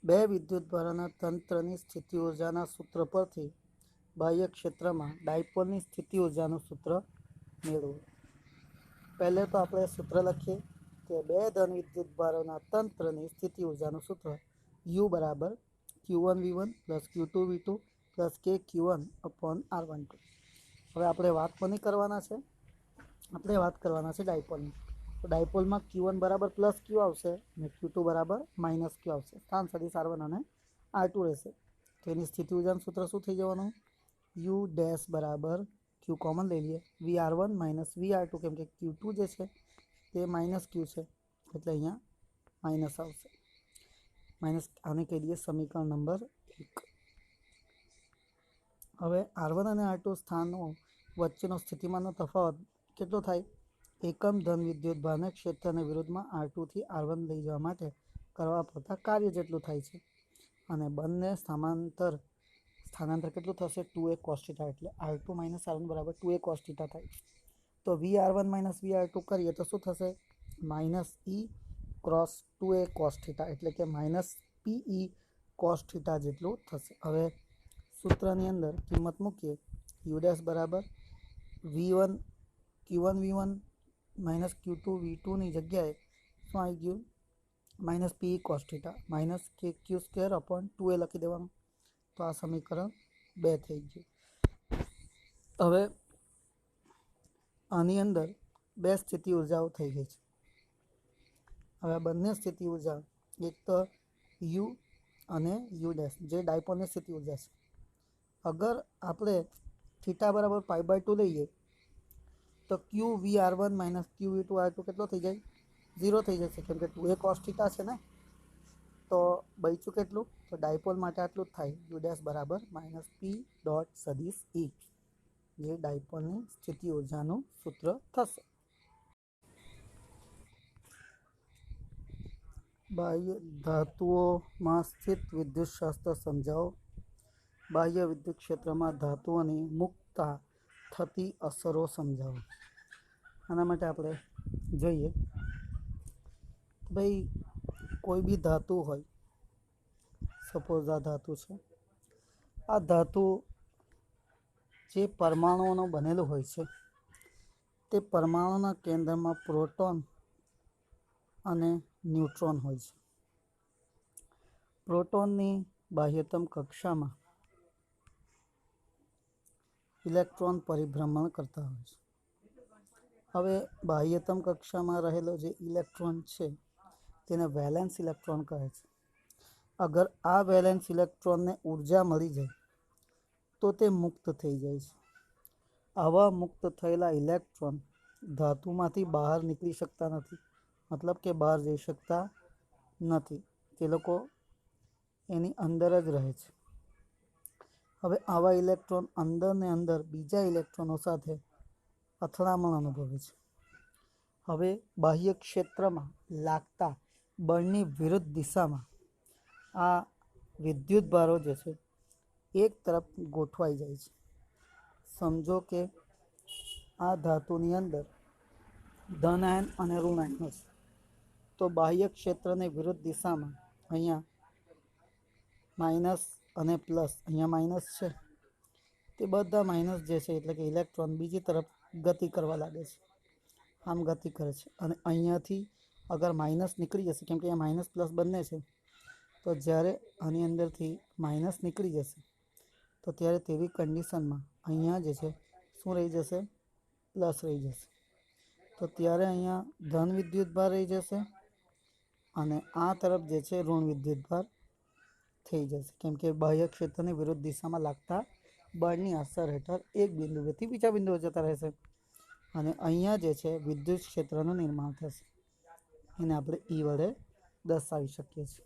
બે વિદ્યુતભારોના તંત્રની સ્થિતિ ઊર્જાના સૂત્ર પરથી બાહ્ય ક્ષેત્રમાં ડાયપોલની સ્થિતિ ઊર્જાનું સૂત્ર મેળવો। પહેલે તો આપણે સૂત્ર લખીએ કે બે ધન વિદ્યુતભારોના તંત્રની સ્થિતિ ઊર્જાનું સૂત્ર U બરાબર Q1V1 plus Q2V2 plus KQ1/R12। હવે આપણે વાત કોની કરવાના છે? આપણે વાત કરવાના છે ડાયપોલની। તો ડાયપોલમાં Q1 બરાબર પ્લસ Q આવશે અને Q2 બરાબર માઇનસ Q આવશે। સ્થાન સદિશ R1 અને R2 રહેશે। તો એની સ્થિતિ ઊર્જાનું સૂત્ર શું થઈ જવાનું? U ડેશ બરાબર Q કોમન લઈ લઈએ VR1 માઇનસ VR2, કેમ કે Q2 જે છે તે માઇનસ Q છે એટલે અહીંયા માઇનસ આવશે। માઇનસ આને કહી દઈએ સમીકરણ નંબર 1। હવે R1 અને R2 સ્થાનો વચ્ચેનો સ્થિતિમાનનો તફાવત કેટલો થાય? એકમ ધન વિદ્યુતભારને ક્ષેત્રની વિરુદ્ધમાં R2 થી R1 લઈ જવા માટે કરવા પડતા કાર્ય જેટલું થાય છે અને બંને સ્થાનાંતર કેટલું થશે? 2a cos θ, એટલે R2 માઇનસ R1 બરાબર 2a cos θ થાય। તો VR1 માઇનસ VR2 કરીએ તો શું થશે? Minus E cross 2a cos θ, એટલે કે માઇનસ PE cos θ જેટલું થશે। હવે સૂત્રની અંદર કિંમત મૂકીએ U ડેશ બરાબર V1 Q1V1 માઇનસ Q2V2ની જગ્યાએ શું આવી ગયું? Minus PE cos θ minus KQ2/2a લખી દેવાનું। તો આ સમીકરણ 2 થઈ ગયું। હવે આની અંદર બે સ્થિતિ ઊર્જાઓ થઈ ગઈ છે। હવે બંને સ્થિતિ ઊર્જા, એક તો U અને U ડેશ જે ડાયપોલની સ્થિતિ ઊર્જા છે, અગર આપણે થીટા બરાબર π/2 લઈએ તો QVR1 માઇનસ QV2R2 કેટલો થઈ જાય? 0 થઈ જશે, કેમ કે 2a cos θ છે ને। તો બચ્યું કેટલું? તો ડાયપોલ માટે આટલું જ થાય, U ડેશ બરાબર માઇનસ P ડોટ સદિશ E, જે ડાયપોલની સ્થિતિ ઊર્જાનું સૂત્ર થશે। બાહ્ય ધાતુઓમાં સ્થિત વિદ્યુતશાસ્ત્ર સમજાવો। બાહ્ય વિદ્યુત ક્ષેત્રમાં ધાતુઓની મુક્તતા થતી અસરો સમજાવો। આના માટે આપણે જોઈએ ભાઈ, કોઈ બી ધાતુ હોય, સપોઝ આ ધાતુ છે, આ ધાતુ જે પરમાણુઓનું બનેલું હોય છે તે પરમાણુના કેન્દ્રમાં પ્રોટોન અને ન્યુટ્રોન હોય છે। પ્રોટોનની બાહ્યતમ કક્ષામાં ઇલેક્ટ્રોન પરિભ્રમણ કરતા હોય છે। હવે બાહ્યતમ કક્ષામાં રહેલો જે ઇલેક્ટ્રોન છે તેને વેલેન્સ ઇલેક્ટ્રોન કહે છે। અગર આ વેલેન્સ ઇલેક્ટ્રોનને ઉર્જા મળી જાય તો તે મુક્ત થઈ જાય છે। આવા મુક્ત થયેલા ઇલેક્ટ્રોન ધાતુમાંથી બહાર નીકળી શકતા નથી, મતલબ કે બહાર જઈ શકતા નથી, તે લોકો એની અંદર જ રહે છે। હવે આવા ઇલેક્ટ્રોન અંદર ને અંદર બીજા ઇલેક્ટ્રોનો સાથે અથડામણ અનુભવે છે। હવે બાહ્ય ક્ષેત્રમાં લાગતા બળની વિરુદ્ધ દિશામાં આ વિદ્યુતભારો જે છે એક તરફ ગોઠવાઈ જાય છે। સમજો કે આ ધાતુની અંદર ધન આયન અને ઋણ આયનો છે, તો બાહ્ય ક્ષેત્રની વિરુદ્ધ દિશામાં અહીંયા માઇનસ અને પ્લસ, અહીંયા માઇનસ છે, તે બધા માઇનસ જે છે એટલે કે ઇલેક્ટ્રોન બીજી તરફ ગતિ કરવા લાગે છે, આમ ગતિ કરે છે। અને અહીંયાથી અગર માઇનસ નીકળી જશે, કેમ કે અહીંયા માઇનસ પ્લસ બંને છે, તો જ્યારે આની અંદરથી માઇનસ નીકળી જશે તો ત્યારે તેવી કન્ડિશનમાં અહીંયા જે છે શું રહી જશે? પ્લસ રહી જશે। તો ત્યારે અહીંયા ધન વિદ્યુતભાર રહી જશે અને આ તરફ જે છે ઋણ વિદ્યુતભાર થઈ જશે, કેમ કે બાહ્ય ક્ષેત્રની વિરુદ્ધ દિશામાં લાગતા બળની અસર હેઠળ એક બિંદુએથી બીજા બિંદુએ જતા રહેશે અને અહીંયા જે છે વિદ્યુત ક્ષેત્રનું નિર્માણ થશે। એને આપણે E વડે દર્શાવી શકીએ છીએ।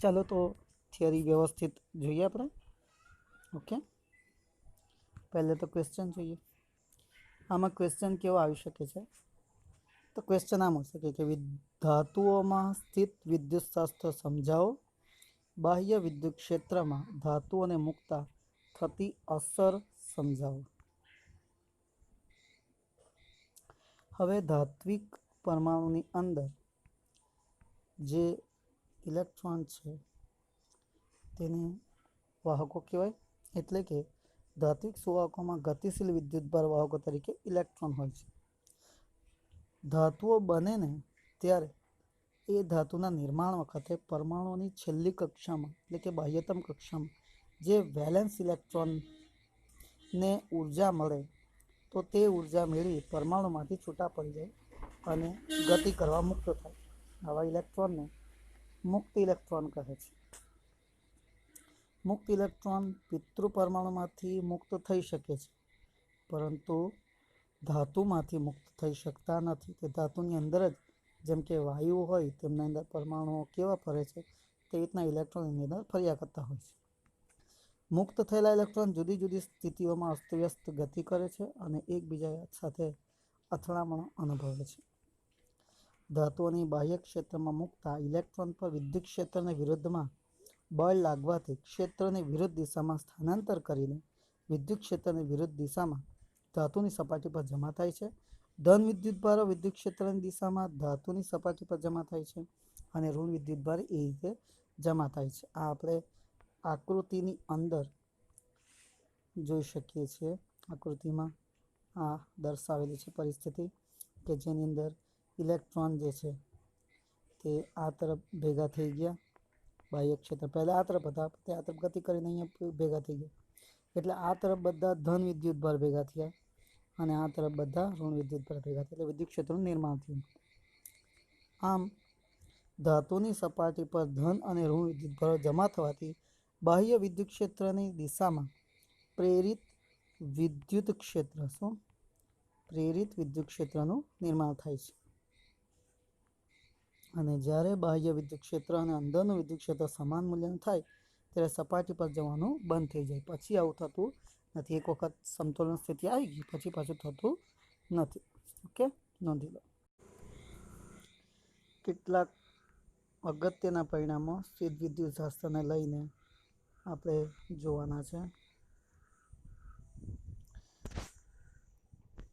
ચાલો તો થિયરી વ્યવસ્થિત જોઈએ આપણે। ઓકે, પહેલે તો ક્વેશ્ચન જોઈએ। આમાં ક્વેશ્ચન કેવો આવી શકે છે? તો ક્વેશ્ચન આમ હોઈ શકે કે ધાતુઓમાં સ્થિત વિદ્યુતશાસ્ત્ર સમજાવો। બાહ્ય વિદ્યુત ક્ષેત્રમાં ધાતુઓને મુક્તા થતી અસર સમજાવો। હવે ધાત્વિક પરમાણુની અંદર જે ઇલેક્ટ્રોન છે તેને વાહકો કહેવાય. એટલે કે ધાત્વિક સુવાહકોમાં ગતિશીલ વિદ્યુતભાર વાહકો તરીકે ઇલેક્ટ્રોન હોય છે. ધાતુઓ બને ને ત્યારે એ ધાતુના નિર્માણ વખતે પરમાણુઓની છેલ્લી કક્ષામાં એટલે કે બાહ્યતમ કક્ષામાં જે વેલેન્સ ઇલેક્ટ્રોનને ઉર્જા મળે તો તે ઉર્જા મેળવી પરમાણુમાંથી છૂટા પડી જાય અને ગતિ કરવા મુક્ત થાય. આવા ઇલેક્ટ્રોનને મુક્ત ઇલેક્ટ્રોન કહે છે. મુક્ત ઇલેક્ટ્રોન પિતૃ પરમાણુમાંથી મુક્ત થઈ શકે છે, પરંતુ ધાતુમાંથી મુક્ત થઈ શકતા નથી. તે ધાતુની અંદર જ, જેમ કે વાયુ હોય તેમના અંદર પરમાણુઓ કેવા ફરે છે તે રીતના ઇલેક્ટ્રોન એની અંદર ફર્યા કરતા હોય છે. મુક્ત થયેલા ઇલેક્ટ્રોન જુદી જુદી સ્થિતિઓમાં અસ્તવ્યસ્ત ગતિ કરે છે અને એકબીજા સાથે અથડામણ અનુભવે છે. ધાતુઓની બાહ્ય ક્ષેત્રમાં મુકતા ઇલેક્ટ્રોન પર વિદ્યુત ક્ષેત્રની વિરુદ્ધમાં બળ લાગવાથી ક્ષેત્રની વિરુદ્ધ દિશામાં સ્થાનાંતર કરીને વિદ્યુત ક્ષેત્રની વિરુદ્ધ દિશામાં ધાતુની સપાટી પર જમા થાય છે. ધન વિદ્યુતભારો વિદ્યુત ક્ષેત્રની દિશામાં ધાતુની સપાટી પર જમા થાય છે અને ઋણ વિદ્યુતભાર એ રીતે જમા થાય છે. આ આપણે આકૃતિની અંદર જોઈ શકીએ છીએ. આકૃતિમાં આ દર્શાવેલી છે પરિસ્થિતિ કે જેની અંદર ઇલેક્ટ્રોન જે છે તે આ તરફ ભેગા થઈ ગયા. બાહ્ય ક્ષેત્ર પહેલાં આ તરફ હતા, તે આ તરફ ગતિ કરીને અહીંયા ભેગા થઈ ગયા. એટલે આ તરફ બધા ધન વિદ્યુતભાર ભેગા થયા અને આ તરફ બધા ઋણ વિદ્યુતભાર ભેગા થયા, એટલે વિદ્યુત ક્ષેત્રનું નિર્માણ થયું. આમ ધાતુની સપાટી પર ધન અને ઋણ વિદ્યુતભારો જમા થવાથી બાહ્ય વિદ્યુત ક્ષેત્રની દિશામાં પ્રેરિત વિદ્યુત ક્ષેત્ર પ્રેરિત વિદ્યુત ક્ષેત્રનું નિર્માણ થાય છે. અને જ્યારે બાહ્ય વિદ્યુત ક્ષેત્ર અને અંદરનું વિદ્યુત ક્ષેત્ર સમાન મૂલ્યનું થાય ત્યારે સપાટી પર જવાનું બંધ થઈ જાય. પછી આવું થતું નથી. એક વખત સમતોલન સ્થિતિ આવી ગઈ પછી પાછું થતું નથી. ઓકે, નોંધી લો. કેટલાક અગત્યના પરિણામો સ્થિત વિદ્યુત શાસ્ત્રને લઈને આપણે જોવાના છે.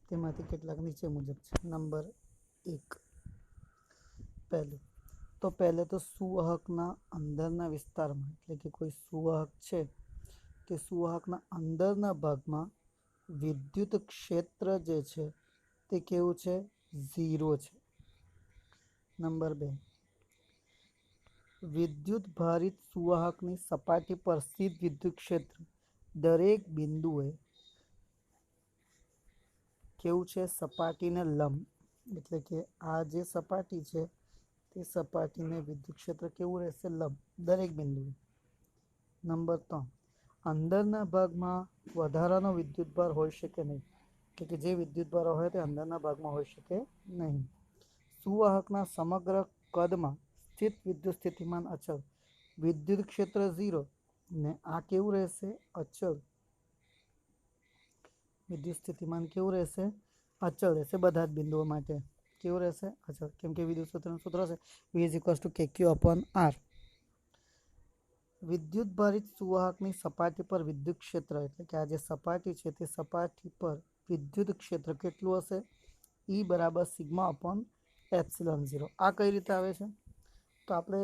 તેમાંથી કેટલાક નીચે મુજબ છે. નંબર 1, પહેલે તો સુવાહકના અંદરના વિસ્તારમાં, એટલે કે કોઈ સુવાહક છે તે સુવાહકના અંદરના ભાગમાં વિદ્યુત ક્ષેત્ર જે છે તે કેવું છે? 0 છે. નંબર 2, વિદ્યુત ભારિત સુવાહકની સપાટી પર સ્થિત વિદ્યુત ક્ષેત્ર દરેક બિંદુએ કેવું છે? સપાટીને લંબ, એટલે કે આ જે સપાટી છે તે સપાટીને વિદ્યુત ક્ષેત્ર કેવું રહેશે? લંબ, દરેક બિંદુએ. નંબર 3, અંદરના ભાગમાં વધારાનો વિદ્યુતભાર હોઈ શકે નહીં, એટલે કે જે વિદ્યુતભારો હોય તે અંદરના ભાગમાં હોઈ શકે નહીં. સુવાહકના સમગ્ર કદમાં સ્થિત વિદ્યુત સ્થિતિમાન અચળ, વિદ્યુત ક્ષેત્ર 0 ને આ કેવું રહેશે? અચળ. વિદ્યુત સ્થિતિમાન કેવું રહેશે? અચળ રહેશે બધા જ બિંદુઓ માટે. કેવું રહેશે? અચળ. કેમ કે વિદ્યુત ક્ષેત્રનું સૂત્ર છે V=KQ/R. વિદ્યુત ભારિત સુવાહકની સપાટી પર વિદ્યુત ક્ષેત્ર, એટલે કે આ જે સપાટી છે તે સપાટી પર વિદ્યુત ક્ષેત્ર કેટલું હશે? E=σ/ε0. આ કઈ રીતે આવે છે? તો આપણે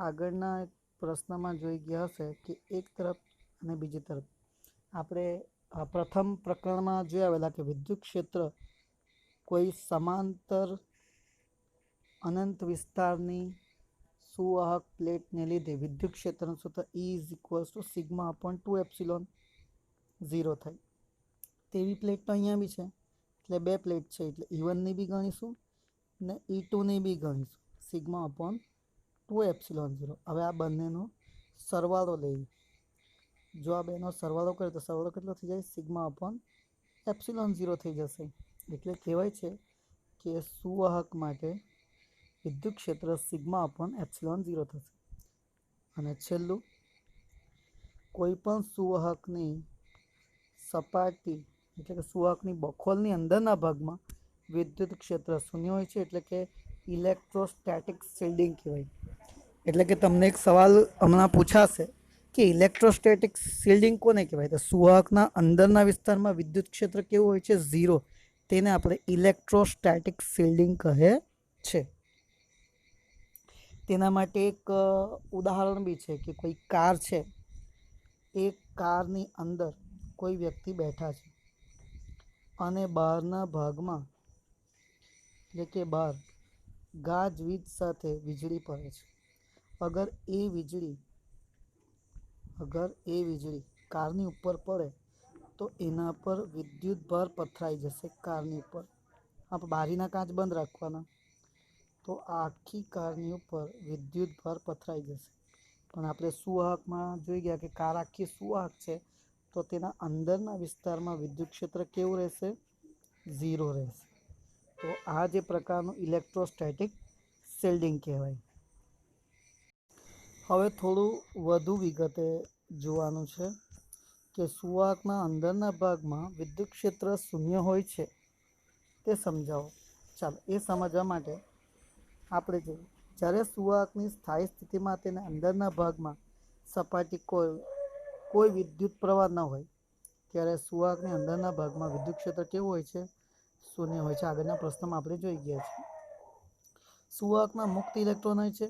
આગળના એક પ્રશ્નમાં જોઈ ગયા હશે કે એક તરફ અને બીજી તરફ આપણે પ્રથમ પ્રકરણમાં જોઈ આવેલા કે વિદ્યુત ક્ષેત્ર કોઈ સમાંતર અનંત વિસ્તારની સુવાહક પ્લેટને લીધે વિદ્યુત ક્ષેત્રનું સૂત્ર E=σ/2ε0 થાય. તેવી પ્લેટ તો અહીંયા બી છે, એટલે બે પ્લેટ છે, એટલે E1ની બી ગણીશું ને E2ની બી ગણીશું. σ/2ε0. હવે આ બંનેનો સરવાળો લઈએ. જો આ બેનો સરવાળો કરે તો સરવાળો કેટલો થઈ જાય? σ/ε0 થઈ જશે. એટલે કહેવાય છે કે સુવાહક માટે વિદ્યુત ક્ષેત્ર σ/ε0 થશે. અને છેલ્લું, કોઈ પણ સુવાહકની સપાટી, એટલે કે સુવાહકની બખોલની અંદરના ભાગમાં વિદ્યુત ક્ષેત્ર શૂન્ય હોય છે, એટલે કે ઇલેક્ટ્રોસ્ટેટિક શિલ્ડિંગ કહેવાય. એટલે કે તમને એક સવાલ હમણાં પૂછાશે કે ઇલેક્ટ્રોસ્ટેટિક શિલ્ડિંગ કોને કહેવાય? તો સુવાહકના અંદરના વિસ્તારમાં વિદ્યુત ક્ષેત્ર કેવું હોય છે? 0. તેને આપણે ઇલેક્ટ્રોસ્ટેટિક શિલ્ડિંગ કહે છે. તેના માટે એક ઉદાહરણ બી છે કે કોઈ કાર છે એક કારની અંદર કોઈ વ્યક્તિ બેઠા છે અને બહારના ભાગમાં એટલે કે બહાર ગાજવીજ સાથે વીજળી પડે છે. અગર એ વીજળી કારની ઉપર પડે તો એના પર વિદ્યુત ભાર પથરાઈ જશે. કારની ઉપર આપણે બારીના કાચ બંધ રાખવાના તો આખી કારની ઉપર વિદ્યુત ભાર પથરાઈ જશે. પણ આપણે સુવાહકમાં જોઈ ગયા કે કાર આખી સુવાહક છે તો તેના અંદરના વિસ્તારમાં વિદ્યુત ક્ષેત્ર કેવું રહેશે? 0 રહેશે. તો આ જે પ્રકારનું ઇલેક્ટ્રોસ્ટેટિક શિલ્ડિંગ કહેવાય. હવે થોડું વધુ વિગતે જોવાનું છે કે સુવાહકના અંદરના ભાગમાં વિદ્યુત ક્ષેત્ર શૂન્ય હોય છે તે સમજાવો. ચાલો એ સમજવા માટે આપણે જોઈએ, જ્યારે સુવાહકની સ્થાયી સ્થિતિમાં તેના અંદરના ભાગમાં સપાટી કોઈ વિદ્યુત પ્રવાહ ન હોય ત્યારે સુવાહકની અંદરના ભાગમાં વિદ્યુત ક્ષેત્ર કેવું હોય છે? શૂન્ય હોય છે. આગળના પ્રશ્નમાં આપણે જોઈ ગયા છીએ. સુવાહકમાં મુક્ત ઇલેક્ટ્રોન હોય છે.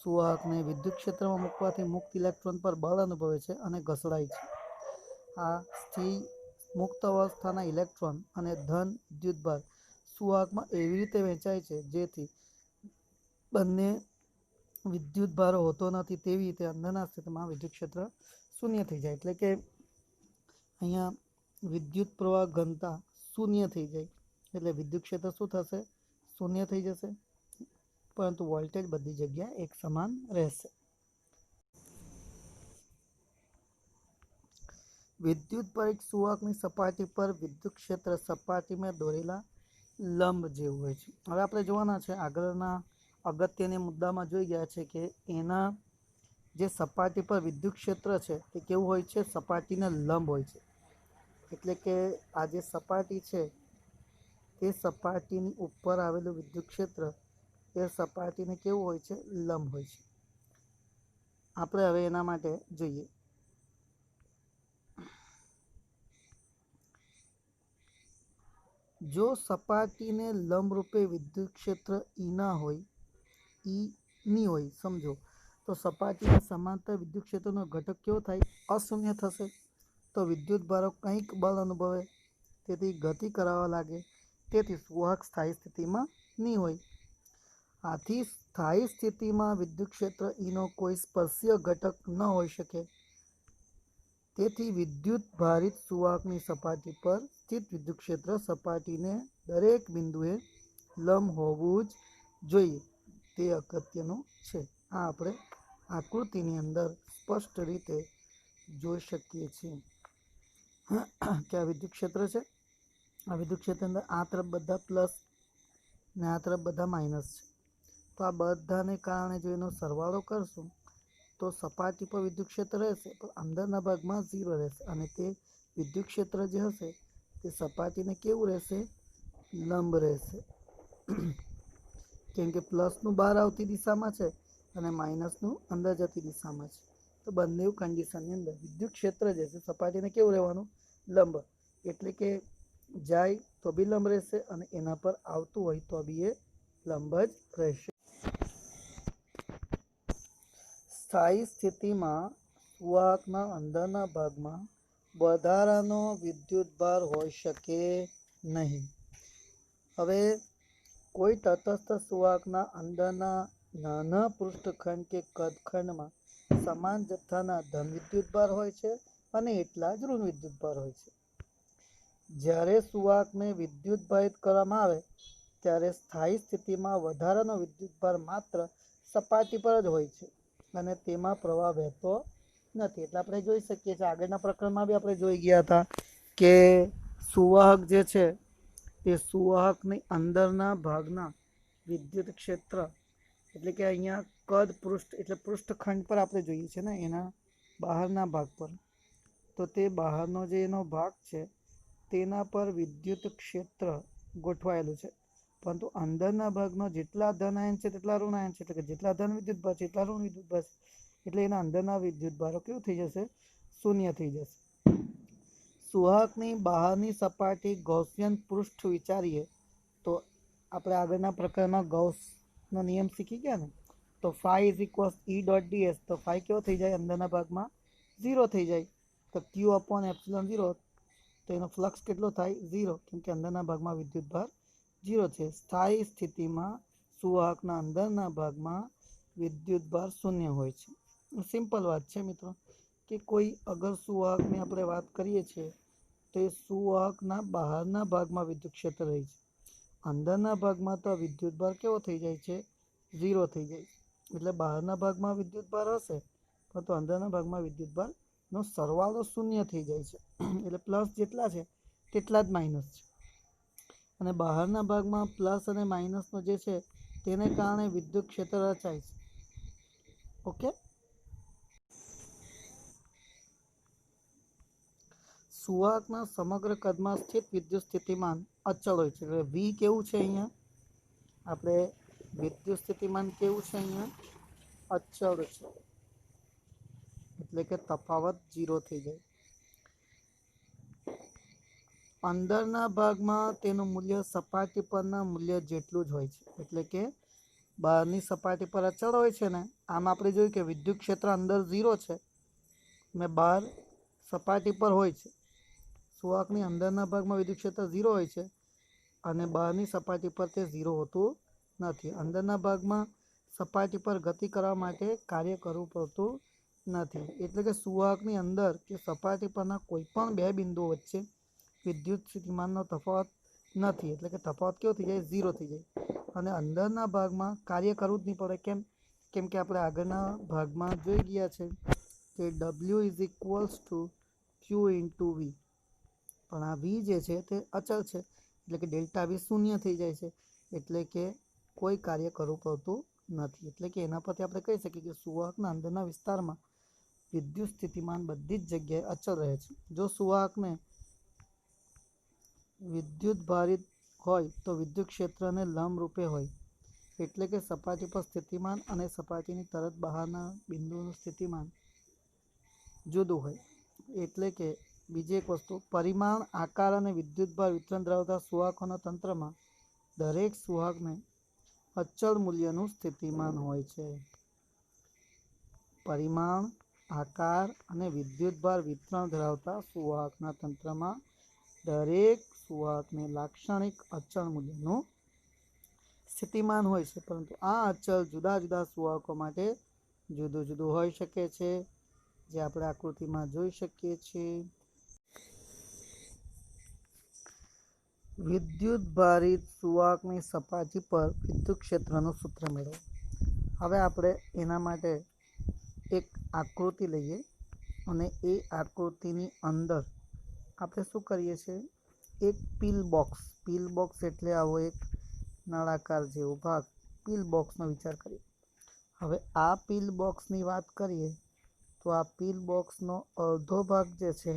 સુવાહકને વિદ્યુત ક્ષેત્રમાં મૂકવાથી મુક્ત ઇલેક્ટ્રોન પર બળ અનુભવે છે અને ઘસડાય છે. આ સ્થિર મુક્ત અવસ્થાના ઇલેક્ટ્રોન અને ધન વિદ્યુતભાર સુવાહકમાં એવી રીતે વહેંચાય છે જેથી બંને વિદ્યુતભાર હોતો નથી. તેવી રીતે અંદરના સ્થિતિમાં વિદ્યુત ક્ષેત્ર શૂન્ય થઈ જાય. એટલે કે અહીંયા વિદ્યુત પ્રવાહ ઘનતા શૂન્ય થઈ જાય. એટલે વિદ્યુત ક્ષેત્ર શું થશે? શૂન્ય થઈ જશે. પરંતુ વોલ્ટેજ બધી જગ્યાએ એક સમાન રહેશે. વિદ્યુત પરિઘ સુવાહકની સપાટી પર વિદ્યુત ક્ષેત્ર સપાટીમાં દોરેલા લંબ જેવું હોય છે. હવે આપણે જોવાના છે આગળના અગત્યના મુદ્દામાં જોઈ ગયા છે કે એના જે સપાટી પર વિદ્યુત ક્ષેત્ર છે તે કેવું હોય છે? સપાટીને લંબ હોય છે. એટલે કે આ જે સપાટી છે તે સપાટીની ઉપર આવેલું વિદ્યુત ક્ષેત્ર એ સપાટીને કેવું હોય છે? લંબ હોય છે. આપણે હવે એના માટે જોઈએ. જો સપાટીને લંબરૂપે વિદ્યુત ક્ષેત્ર ની હોય સમજો તો સપાટીને સમાંતર વિદ્યુત ક્ષેત્રનો ઘટક કેવો થાય? અશૂન્ય થશે. તો વિદ્યુત ભારો કંઈક બળ અનુભવે, તેથી ગતિ કરાવવા લાગે. તેથી સુવાહક સ્થાયી સ્થિતિમાં નહીં હોય. આથી સ્થાયી સ્થિતિમાં વિદ્યુત ક્ષેત્ર નો કોઈ સ્પર્શીય ઘટક ન હોઈ શકે. તેથી વિદ્યુત ભારિત સુવાહકની સપાટી પર સ્થિત વિદ્યુત ક્ષેત્ર સપાટીને દરેક બિંદુએ લંબ હોવું જ જોઈએ. તે અગત્યનું છે. આ આપણે આકૃતિની અંદર સ્પષ્ટ રીતે જોઈ શકીએ છીએ કે આ વિદ્યુત ક્ષેત્ર છે. આ વિદ્યુત ક્ષેત્રની અંદર આ તરફ બધા પ્લસ ને આ તરફ બધા માઇનસ છે. તો આ બધાને કારણે જો એનો સરવાળો કરશું તો સપાટી પર વિદ્યુત ક્ષેત્ર રહેશે પણ અંદરના ભાગમાં 0 રહેશે. અને તે વિદ્યુત ક્ષેત્ર જે હશે તે સપાટીને કેવું રહેશે? લંબ રહેશે. કેમ કે પ્લસનું બહાર આવતી દિશામાં છે અને માઇનસનું અંદર જતી દિશામાં છે. તો બંને કન્ડિશનની અંદર વિદ્યુત ક્ષેત્ર જે છે સપાટીને કેવું રહેવાનું? લંબ. એટલે કે જાય તો બી લંબ રહેશે અને એના પર આવતું હોય તો બી એ લંબ જ રહેશે. સ્થાયી સ્થિતિમાં સુવાહકના અંદરના ભાગમાં વધારાનો વિદ્યુતભાર હોઈ શકે નહીં. હવે કોઈ તટસ્થ સુવાહકના અંદરના નાના પૃષ્ઠખંડ કે કદખંડમાં સમાન જથ્થાના ધન વિદ્યુતભાર હોય છે અને એટલા જ ઋણ વિદ્યુતભાર હોય છે. જ્યારે સુવાહકને વિદ્યુતભારિત કરવામાં આવે ત્યારે સ્થાયી સ્થિતિમાં વધારાનો વિદ્યુતભાર માત્ર સપાટી પર જ હોય છે અને તેમાં પ્રવાહ વહેતો નથી. એટલે આપણે જોઈ શકીએ છીએ આગળના પ્રકરણમાં બી આપણે જોઈ ગયા હતા કે સુવાહક જે છે એ સુવાહકની અંદરના ભાગના વિદ્યુત ક્ષેત્ર એટલે કે અહીંયા કદ પૃષ્ઠ એટલે પૃષ્ઠખંડ પર આપણે જોઈએ છીએ ને એના બહારના ભાગ પર, તો તે બહારનો જે એનો ભાગ છે તેના પર વિદ્યુત ક્ષેત્ર ગોઠવાયેલું છે. પરંતુ અંદરના ભાગમાં જેટલા ધન આયન છે તેટલા ઋણ આયન છે. એટલે કે જેટલા ધન વિદ્યુતભાર છે એટલા ઋણ વિદ્યુતભાર છે. એટલે એના અંદરના વિદ્યુતભારો કેવું થઈ જશે? શૂન્ય થઈ જશે. સુવાહકની બહારની સપાટી ગૌસિયન પૃષ્ઠ વિચારીએ તો આપણે આગળના પ્રકરણમાં ગૌસનો નિયમ શીખી ગયા ને, તો φ = E.ds. તો φ કેવો થઈ જાય? અંદરના ભાગમાં ઝીરો થઈ જાય. તો ક્યુ અપોન એપ્સિલોન ઝીરો, તો એનો ફ્લક્સ કેટલો થાય? ઝીરો, કેમ કે અંદરના ભાગમાં વિદ્યુતભાર ઝીરો છે. સ્થાયી સ્થિતિમાં સુવાહકના અંદરના ભાગમાં વિદ્યુતભાર શૂન્ય હોય છે. સિમ્પલ વાત છે મિત્રો, કે કોઈ અગર સુવાહકની આપણે વાત કરીએ છીએ તો એ સુવાહકના બહારના ભાગમાં વિદ્યુત ક્ષેત્ર રહે છે. અંદરના ભાગમાં તો વિદ્યુતભાર કેવો થઈ જાય છે? ઝીરો થઈ જાય છે. એટલે બહારના ભાગમાં વિદ્યુતભાર હશે, પરંતુ અંદરના ભાગમાં વિદ્યુતભારનો સરવાળો શૂન્ય થઈ જાય છે. એટલે પ્લસ જેટલા છે તેટલા જ માઇનસ છે. અને બહારના ભાગમાં પ્લસ અને માઇનસનો જે છે તેને કારણે વિદ્યુત ક્ષેત્ર રચાય છે. ઓકે. સુવાહકના સમગ્ર કદમાં સ્થિત વિદ્યુત સ્થિતિમાન અચળ હોય છે. એટલે વી કેવું છે અહીંયા? આપણે વિદ્યુત સ્થિતિમાન કેવું છે અહીંયા? અચળ છે. એટલે કે તફાવત ઝીરો થઈ જાય. અંદરના ભાગમાં તેનું મૂલ્ય સપાટી પરના મૂલ્ય જેટલું જ હોય છે. એટલે કે બહારની સપાટી પર અચળ હોય છે ને, આમ આપણે જોયું કે વિદ્યુત ક્ષેત્ર અંદર ઝીરો છે ને બહાર સપાટી પર હોય છે. સુવાહકની અંદરના ભાગમાં વિદ્યુત ક્ષેત્ર ઝીરો હોય છે અને બહારની સપાટી પર તે ઝીરો હોતું નથી. અંદરના ભાગમાં સપાટી પર ગતિ કરવા માટે કાર્ય કરવું પડતું નથી. એટલે કે સુવાહકની અંદર કે સપાટી પરના કોઈ પણ બે બિંદુઓ વચ્ચે વિદ્યુત સ્થિતિમાનનો તફાવત નથી. એટલે કે તફાવત કેવો થઈ જાય? ઝીરો થઈ જાય. અને અંદરના ભાગમાં કાર્ય કરવું જ નહીં પડે. કેમ કે આપણે આગળના ભાગમાં જોઈ ગયા છે કે W is equals to Q into V. પણ આ વી જે છે તે અચળ છે, એટલે કે ડેલ્ટા વી શૂન્ય થઈ જાય છે. એટલે કે કોઈ કાર્ય કરવું પડતું નથી. એટલે કે એના પરથી આપણે કહી શકીએ કે સુવાહકના અંદરના વિસ્તારમાં વિદ્યુત સ્થિતિમાન બધી જ જગ્યાએ અચળ રહે છે. જો સુવાહકને વિદ્યુત ભારિત હોય તો વિદ્યુત ક્ષેત્રને લંબ રૂપે હોય. એટલે કે સપાટી પર સ્થિતિમાન અને સપાટીની તરત બહારના બિંદુનું સ્થિતિમાન જુદું હોય. એટલે કે બીજી એક વસ્તુ, પરિમાણ, આકાર અને વિદ્યુતભાર વિતરણ ધરાવતા સુવાહકોના તંત્રમાં દરેક સુવાહકને અચળ મૂલ્યનું સ્થિતિમાન હોય છે. પરિમાણ, આકાર અને વિદ્યુતભાર વિતરણ ધરાવતા સુવાહકના તંત્રમાં દરેક સુવાહકને લાક્ષણિક અચળ મૂલ્યનું સ્થિતિમાન હોય છે. પરંતુ આ અચળ જુદા જુદા સુવાહકો માટે જુદું જુદું હોઈ શકે છે, જે આપણે આકૃતિમાં જોઈ શકીએ છીએ. વિદ્યુત ભારિત સુવાહકની સપાટી પર વિદ્યુત ક્ષેત્રનું સૂત્ર મેળવો. હવે આપણે એના માટે એક આકૃતિ લઈએ અને એ આકૃતિની અંદર આપણે શું કરીએ છીએ? એક પિલ બોક્સ એટલે આવો એક નળાકાર જેવો ભાગ, પિલ બોક્સનો વિચાર કરીએ. હવે આ પિલ બોક્સની વાત કરીએ તો આ પિલ બોક્સનો અડધો ભાગ જે છે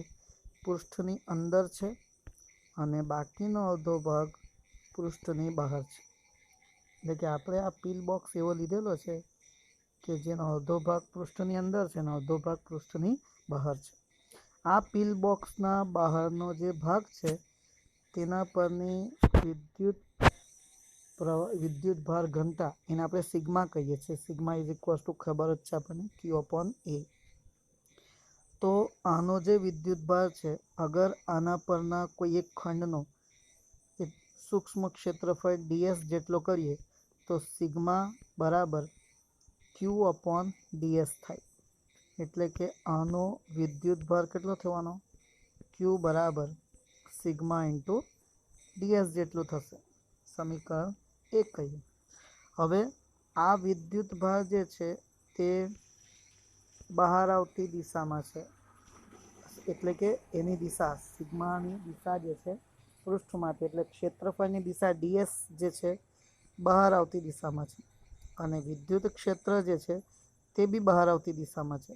પૃષ્ઠની અંદર છે અને બાકીનો અડધો ભાગ પૃષ્ઠની બહાર છે. એટલે કે આપણે આ પિલ બોક્સ એવો લીધેલો છે કે જેનો અડધો ભાગ પૃષ્ઠની અંદર છે અને અડધો ભાગ પૃષ્ઠની બહાર છે. આ પિલ બોક્સના બહારનો જે ભાગ છે તેના પરની વિદ્યુત ભાર ઘનતા એને આપણે સિગ્મા કહીએ છીએ. સિગ્મા ઇઝ ઇક્વલ્સ ટુ ખબર જ છે આપણને, ક્યુ અપોન એ. તો આનો જે વિદ્યુત ભાર છે, અગર આના પરના કોઈ એક ખંડનો એક સૂક્ષ્મ ક્ષેત્રફળ ds જેટલો કરીએ તો સિગ્મા બરાબર ક્યુ અપોન ds થાય. એટલે કે આનો વિદ્યુત ભાર કેટલો થવાનો? ક્યુ બરાબર સિગ્મા ઇન્ટુ ds જેટલું થશે. સમીકરણ 1 કહીએ. હવે આ વિદ્યુત ભાર જે છે તે બહાર આવતી દિશામાં છે. એટલે કે એની દિશા, સિગ્માની દિશા જે છે પૃષ્ઠમાંથી, એટલે ક્ષેત્રફળની દિશા ds જે છે બહાર આવતી દિશામાં છે અને વિદ્યુત ક્ષેત્ર જે છે તે બી બહાર આવતી દિશામાં છે.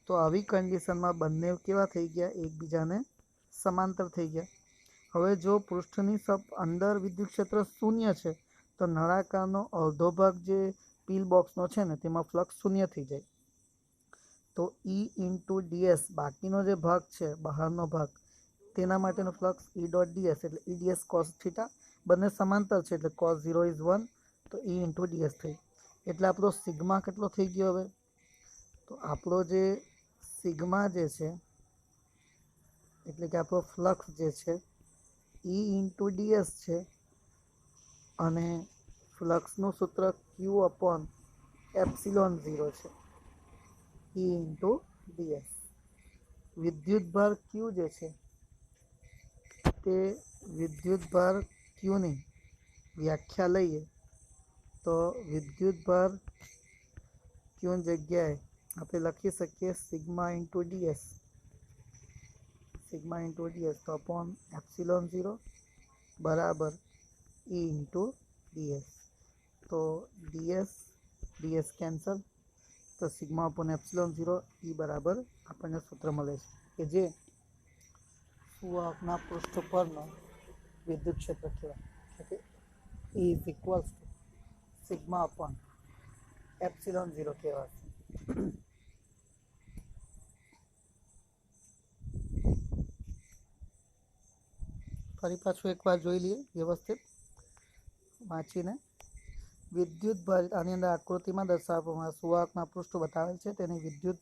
તો આવી કન્ડિશનમાં બંને કેવા થઈ ગયા? એકબીજાને સમાંતર થઈ ગયા. હવે જો પૃષ્ઠની અંદર વિદ્યુત ક્ષેત્ર શૂન્ય છે તો નળાકારનો અડધો ભાગ જે પિલ બોક્સનો છે ને તેમાં ફ્લક્સ શૂન્ય થઈ જાય. તો E ઇન્ટુ ds, બાકીનો જે ભાગ છે બહારનો ભાગ, તેના માટેનો ફ્લક્સ E ડોટ ds, એટલે E ds cos થીટા, બંને સમાંતર છે એટલે cos 0 ઇઝ 1, તો E ઇન્ટુ ds થઈ. એટલે આપણો સિગ્મા કેટલો થઈ ગયો? હવે તો આપણો જે સિગ્મા જે છે એટલે કે આપણો ફ્લક્સ જે છે E ઇન્ટુ ડીએસ છે અને ફ્લક્સનું સૂત્ર ક્યુ અપોન એપ્સિલોન 0 છે E ઇન્ટુ ડીએસ. વિદ્યુતભાર ક્યુ જે છે તે વિદ્યુતભાર ક્યુની વ્યાખ્યા લઈએ તો વિદ્યુતભાર ક્યુની જગ્યાએ આપણે લખી શકીએ sigma into DS. Sigma into DS તો અપોન એપ્સિલોન 0 બરાબર E ઇન્ટુ ડીએસ. તો ડીએસ કેન્સલ, તો સિગ્મા અપોન એપ્સિલોન 0 E બરાબર આપણને સૂત્ર મળે છે કે જે સુવાહકના પૃષ્ઠ પરનો વિદ્યુત ક્ષેત્ર કહેવાય. E is equals to sigma upon epsilon 0 કહેવાશે. ફરી પાછું એકવાર જોઈ લઈએ વ્યવસ્થિત વાંચીને. વિદ્યુત ભાર આની અંદર આકૃતિમાં દર્શાવવામાં સુવાહકના પૃષ્ઠ બતાવેલ છે, તેની વિદ્યુત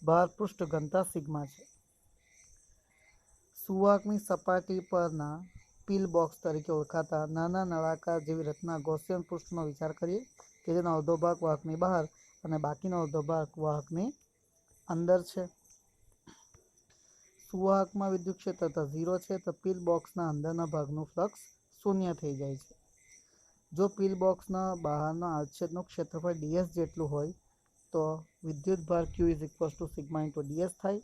ભાર પૃષ્ઠ ઘનતા સિગ્મા છે. સુવાહકની સપાટી પરના પિલ બોક્સ તરીકે ઓળખાતા નાના નળાકાર જેવી રચના ગૌસિયન પૃષ્ઠનો વિચાર કરીએ કે જેનો અડધો ભાગ વાહકની બહાર અને બાકીનો અડધો ભાગ વાહકની અંદર છે. સુવાહકમાં વિદ્યુત ક્ષેત્રતા 0 છે તો પિલ બોક્સના અંદરના ભાગનું ફ્લક્સ શૂન્ય થઈ જાય છે. જો પિલ બોક્સના બહારના આડછેદનું ક્ષેત્રફળ ds જેટલું હોય તો વિદ્યુતભાર q is equals to sigma into ds થાય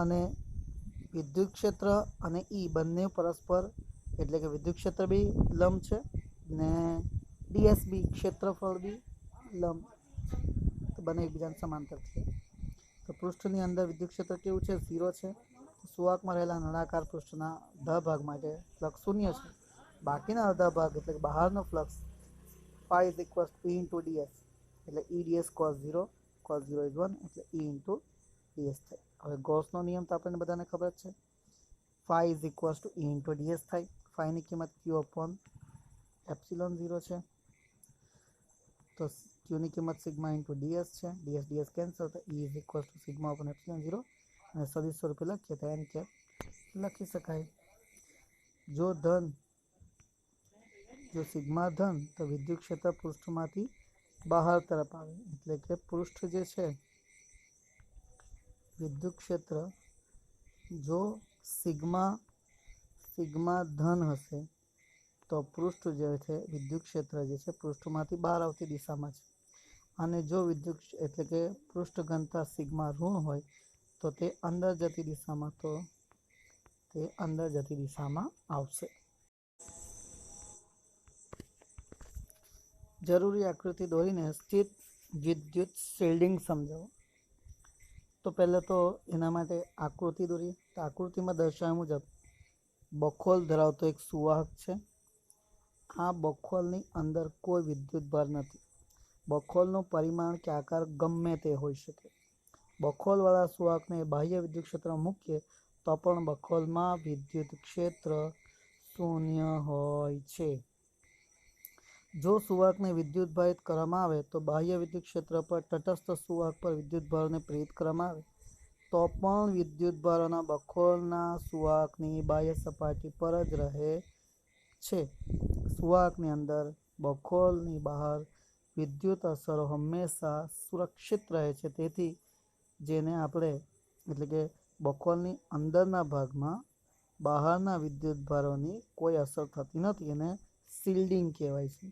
અને વિદ્યુત ક્ષેત્ર અને E બંને પરસ્પર એટલે કે વિદ્યુત ક્ષેત્ર બી લંબ છે ને ds બી ક્ષેત્રફળ બી લંબ, તો બંને એકબીજાને સમાંતર છે. તો પૃષ્ઠની અંદર વિદ્યુત ક્ષેત્ર કેવું છે? 0 છે. સુવાહકમાં રહેલા નળાકાર પૃષ્ઠના અડધા ભાગ માટે ફ્લક્સ શૂન્ય છે. બાકીના અડધા ભાગ એટલે કે બહારનો flux phi is equals two E into ds એટલે E ds cos 0 ઇઝ 1 એટલે E ઇન્ટુ ds થાય. હવે ગૌસનો નિયમ તો આપણને બધાને ખબર જ છે. phi is equals two E into ds થાય. ફાઈની કિંમત q અપોન એપ્સિલોન 0 છે તો ક્યુની કિંમત સિગ્મા ઇન્ટુ ds છે. ds કેન્સલ તો E is equals to sigma upon epsilon 0 અને સદિશ સ્વરૂપે લખીએ તો n કેપ લખી શકાય. જો સિગ્મા ધન તો વિદ્યુત ક્ષેત્ર પૃષ્ઠમાંથી બહાર તરફ આવે એટલે કે પૃષ્ઠ જે છે વિદ્યુત ક્ષેત્ર જો સિગ્મા ધન હશે તો પૃષ્ઠ જે છે વિદ્યુત ક્ષેત્ર જે છે પૃષ્ઠમાંથી બહાર આવતી દિશામાં છે અને જો વિદ્યુત એટલે કે પૃષ્ઠ ઘનતા સિગ્મા ઋણ હોય તો તે અંદર જતી દિશામાં આવશે. જરૂરી આકૃતિ દોરીને સ્થિત વિદ્યુત શિલ્ડિંગ સમજાવો. તો પહેલાં તો એના માટે આકૃતિ દોરીએ. તો આકૃતિમાં દર્શાવ્યા મુજબ બખોલ ધરાવતો એક સુવાહક છે. આ બખોલની અંદર કોઈ વિદ્યુતભાર નથી. બખોલનું પરિમાણ કે આકાર ગમે તે હોઈ શકે. બખોલવાળા સુવાહકને બાહ્ય વિદ્યુત ક્ષેત્રમાં મૂકીએ તો પણ બખોલમાં વિદ્યુત ક્ષેત્ર શૂન્ય હોય છે. જો સુવાહકને વિદ્યુતભારિત કરવામાં આવે તો બાહ્ય વિદ્યુત ક્ષેત્ર પર તટસ્થ સુવાહક પર વિદ્યુતભારોને પ્રેરિત કરવામાં આવે તો પણ વિદ્યુતભારોના બખોલના સુવાહકની બાહ્ય સપાટી પર જ રહે છે. સુવાહકની અંદર બખોલની બહાર વિદ્યુત અસરો હંમેશા સુરક્ષિત રહે છે. તેથી જેને આપણે એટલે કે બખોલની અંદરના ભાગમાં બહારના વિદ્યુતભારોની કોઈ અસર થતી નથી. એને શિલ્ડિંગ કહેવાય છે.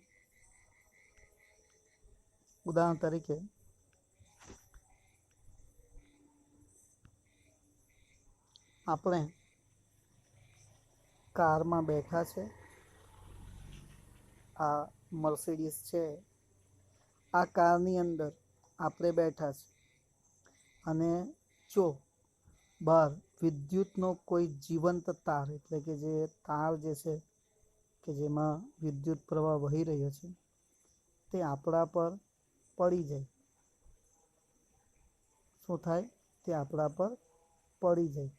ઉદાહરણ તરીકે આપણે કારમાં બેઠા છે, આ મર્સિડીઝ છે, આ કારની અંદર આપણે બેઠા છે અને જો બહાર વિદ્યુતનો કોઈ જીવંત તાર એટલે કે જે તાર જે છે કે જેમાં વિદ્યુત પ્રવાહ વહી રહ્યો છે તે આપણા પર પડી જાય. શું થાય? તે આપણા પર પડી જાય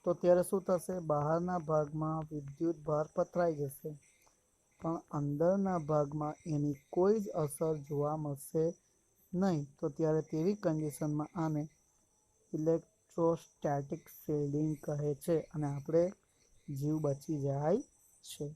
તો ત્યારે શું થશે? બહારના ભાગમાં વિદ્યુત ભાર પથરાઈ જશે પણ અંદરના ભાગમાં એની કોઈ જ અસર જોવા મળશે નહીં તો ત્યારે તેવી કન્ડિશનમાં આને ઇલેક્ટ્રોસ્ટેટિક શિલ્ડિંગ કહે છે અને આપણે જીવ બચી જાય છે.